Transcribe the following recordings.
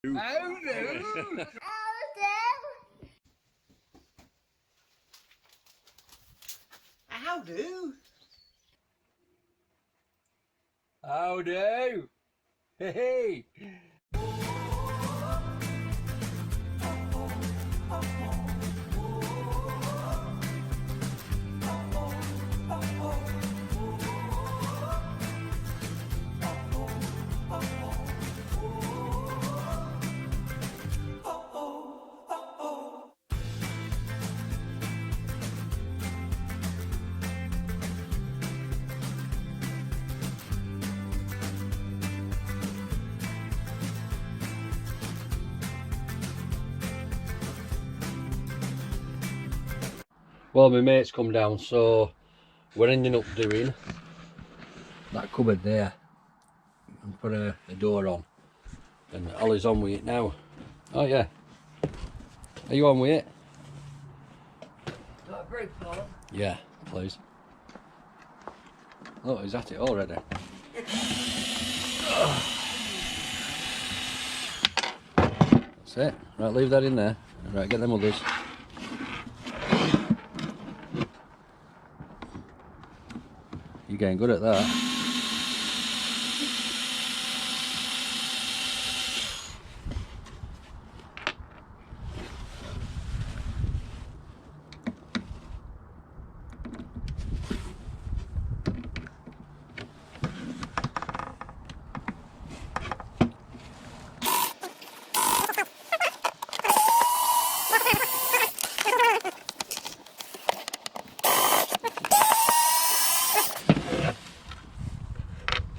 How do? How do? How do? Hey, hey. Well, my mate's come down, so we're ending up doing that cupboard there and put a door on. And Ollie's on with it now. Oh yeah. Are you on with it? Got a break, Paul? Yeah, please. Oh, he's at it already. That's it. Right, leave that in there. Right, get them others. You're getting good at that.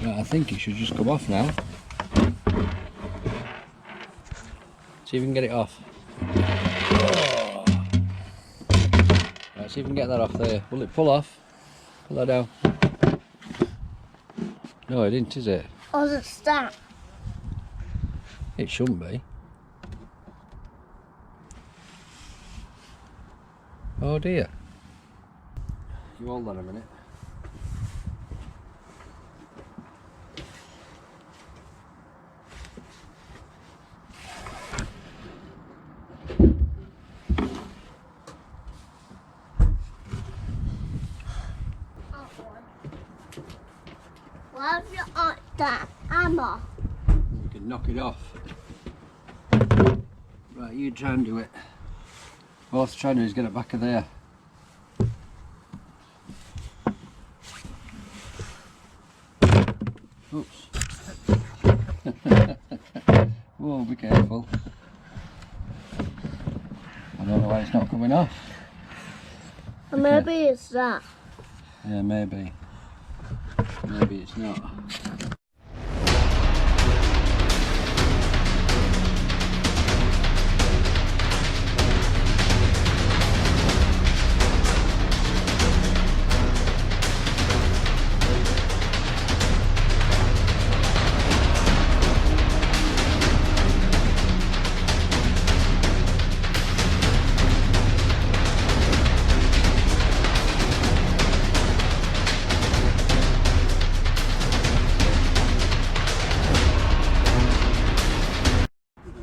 Right, I think it should just come off now. See if we can get it off. Oh. Right, see if we can get that off there. Will it pull off? Pull that down. No, it didn't, is it? Or the start. It shouldn't be. Oh dear. You hold on a minute. Why have you got that hammer? You can knock it off. Right, you try and do it. All I have to try and do is get it back of there. Oops. Whoa, be careful. I don't know why it's not coming off. Or maybe it's that. Yeah, maybe. Maybe it's not.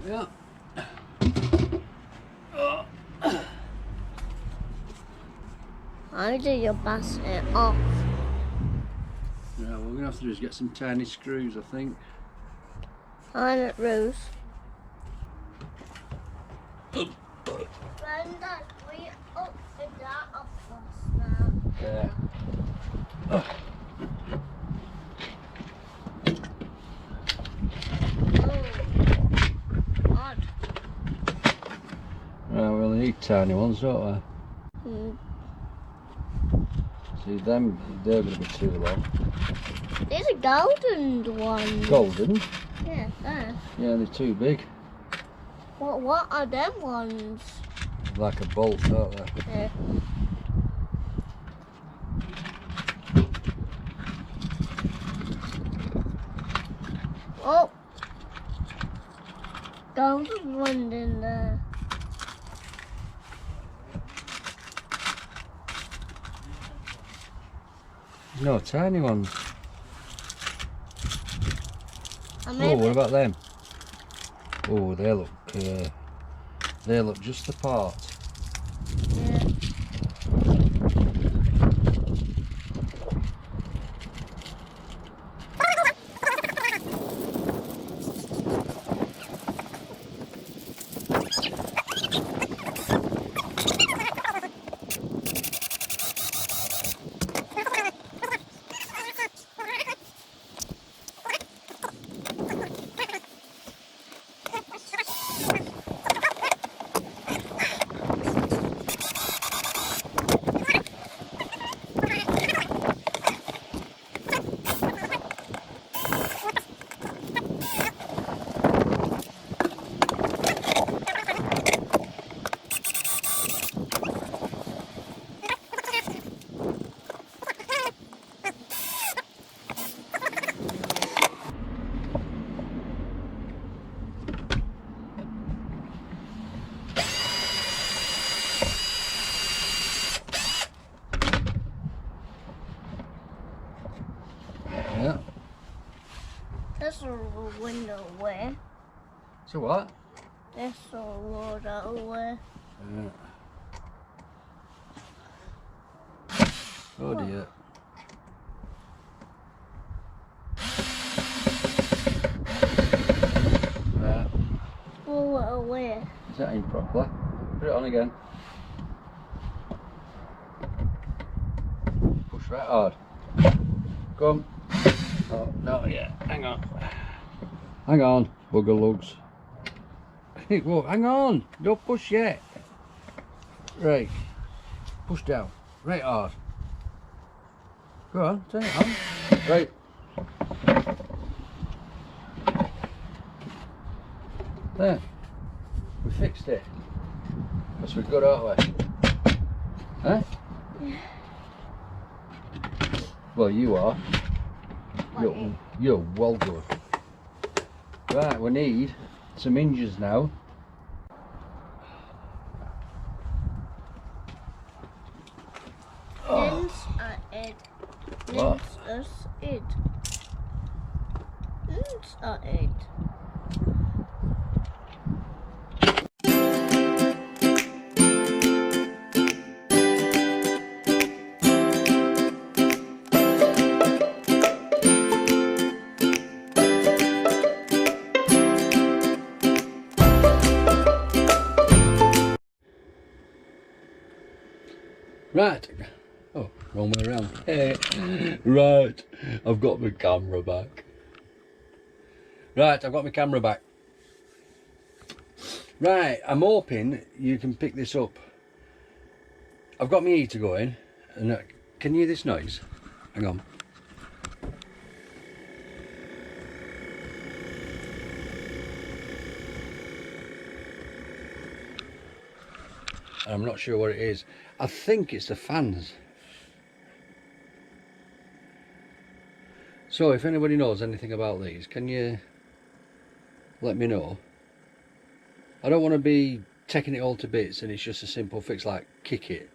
Yeah. How do you pass it off? Yeah, what we're gonna have to do is get some tiny screws, I think. And it rose. Up. Brenda, we open that up first now. Yeah. Oh, odd. Right, we only need tiny ones, don't Hmm. we? See them, they're going to be too long. These are golden ones. Golden? Yeah, there. Yeah, they're too big. What are them ones? Like a bolt, aren't they? Yeah. Oh, golden one in there. No, tiny ones. And Oh, maybe what about them? Oh, they look just the part. Yeah. Yeah. There's a window away. So what? There's a road away. Yeah. Oh dear. Right. Pull it away. Is that in properly? Put it on again. Push right hard. Come. Oh, no, yeah. Hang on. Hang on, bugger lugs. Whoa, hang on. Don't push yet. Right. Push down. Right hard. Go on, turn it on. Right. There. We fixed it. That's we're good, aren't we? Huh? Well, you are. You're well good. Right, we need some hinges now. Lens are it. What? Lens is it. Lens are it. Right. Oh, wrong way around. Hey. Right. I've got my camera back. Right, I've got my camera back. Right, I'm hoping you can pick this up. I've got my heater going, and can you hear this noise? Hang on. I'm not sure what it is. I think it's the fans. So if anybody knows anything about these, can you let me know? I don't want to be taking it all to bits and it's just a simple fix like kick it.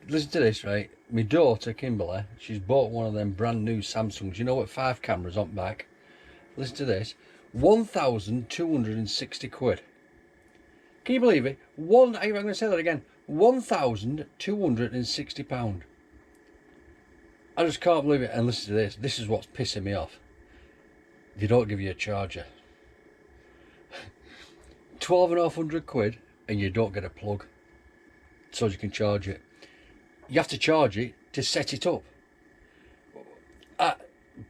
Listen to this, right? My daughter Kimberly, she's bought one of them brand new Samsungs, you know, what, 5 cameras on back. Listen to this, 1,260 quid. Can you believe it? I'm going to say that again, £1,260. I just can't believe it. And listen to this, this is what's pissing me off. They don't give you a charger. 1,200 quid and you don't get a plug so you can charge it. You have to charge it to set it up.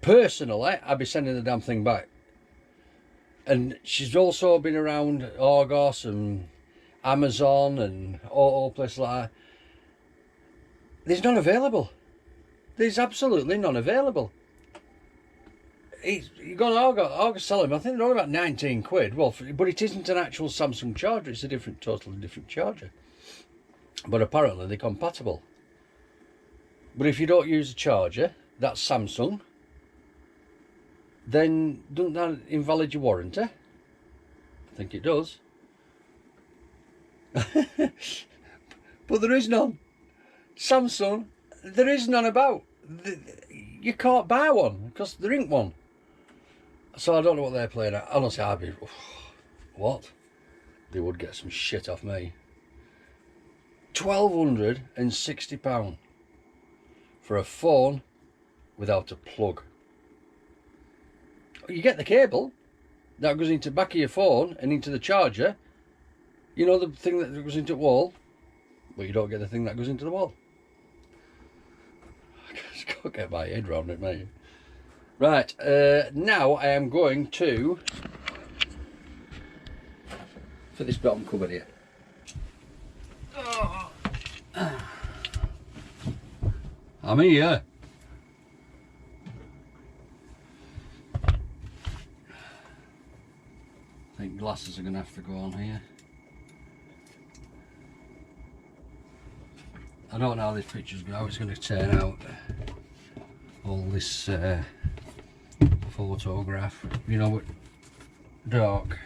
Personally, I'd be sending the damn thing back. And she's also been around Argos and Amazon and all places like that. There's none available. There's absolutely none available. You go on Argos sell them, I think they're all about 19 quid. Well, but it isn't an actual Samsung charger, it's a totally different charger. But apparently they're compatible. But if you don't use a charger, that's Samsung, then doesn't that invalid your warranty? I think it does. But there is none. Samsung, there is none about. You can't buy one because there ain't one. So I don't know what they're playing at. Honestly, I'd be... What? They would get some shit off me. £1,260 for a phone without a plug. You get the cable that goes into the back of your phone and into the charger. You know, the thing that goes into the wall, but you don't get the thing that goes into the wall. I just can't get my head around it, mate. Right, now I am going to for this bottom cupboard here. I'm here. I think glasses are going to have to go on here. I don't know how this picture's how it's going to turn out. All this photograph, you know, but dark.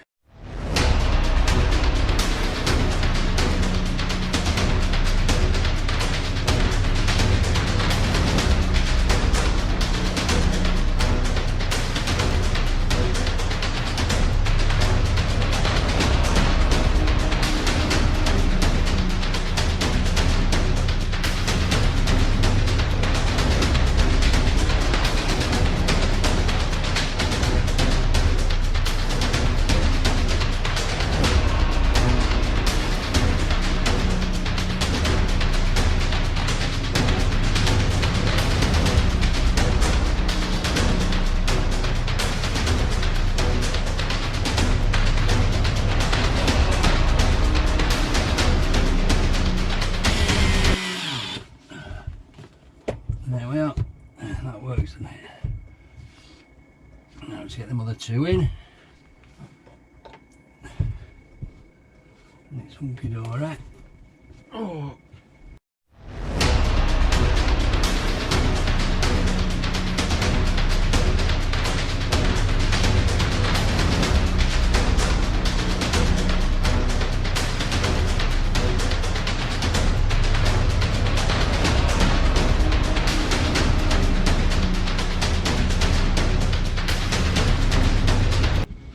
There we are. That works, doesn't it? Now let's get them other two in. And it's hunky dory. Oh.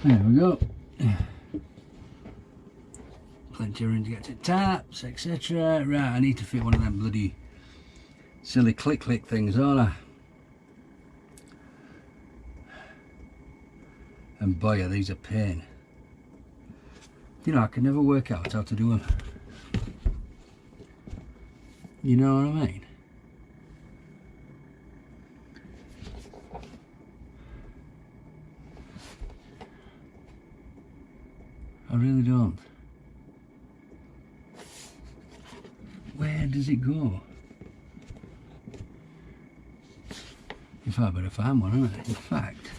There we go. Plenty of room to get to taps, etc. Right, I need to fit one of them bloody silly click things, don't I? And boy, are these a pain. You know, I can never work out how to do them. You know what I mean? I really don't. Where does it go? In fact, I better find one, isn't it? In fact,